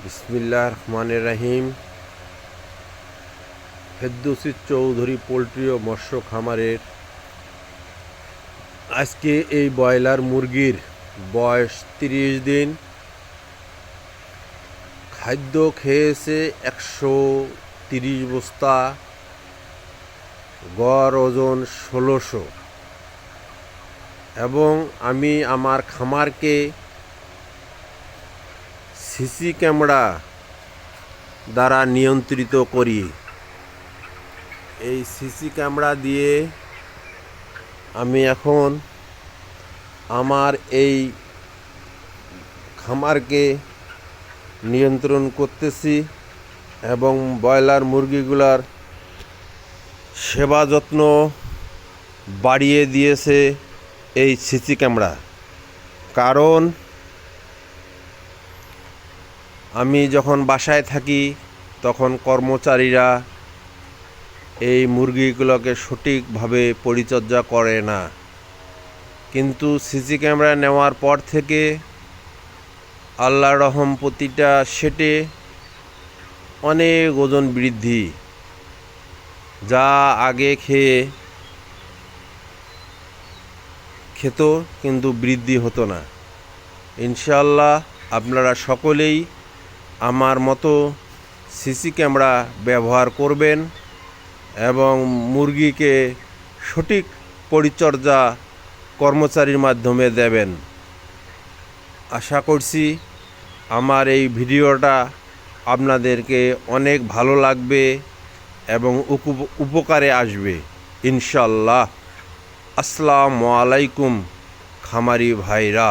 বিসমিল্লাহির রহমানির রহিম। ফেরদৌসী চৌধুরী পোলট্রি ও মৎস্য খামারের আজকে এই ব্রয়লার মুরগির বয়স 30 দিন। খাদ্য খেয়েছে 130 বস্তা, গড় ওজন 1600। এবং আমি আমার খামারকে সিসি ক্যামেরা দ্বারা নিয়ন্ত্রিত করি। এই সিসি ক্যামেরা দিয়ে আমি এখন আমার এই খামারকে নিয়ন্ত্রণ করতেছি এবং ব্রয়লার মুরগিগুলার সেবা যত্ন বাড়িয়ে দিয়েছে এই সিসি ক্যামেরা। কারণ আমি যখন বাসায় থাকি তখন কর্মচারীরা এই মুরগিগুলোকে সঠিকভাবে পরিচর্যা করে না, কিন্তু সিসি ক্যামেরা নেওয়ার পর থেকে আল্লাহর রহম প্রতিটা সেটে অনেক ওজন বৃদ্ধি, যা আগে খেত কিন্তু বৃদ্ধি হতো না। ইনশাআল্লাহ আপনারা সকলেই আমার মতো সিসি ক্যামেরা ব্যবহার করবেন এবং মুরগিকে সঠিক পরিচর্যা কর্মচারীর মাধ্যমে দেবেন। আশা করছি আমার এই ভিডিওটা আপনাদেরকে অনেক ভালো লাগবে এবং উপকারে আসবে ইনশাআল্লাহ। আসসালামু আলাইকুম খামারি ভাইরা।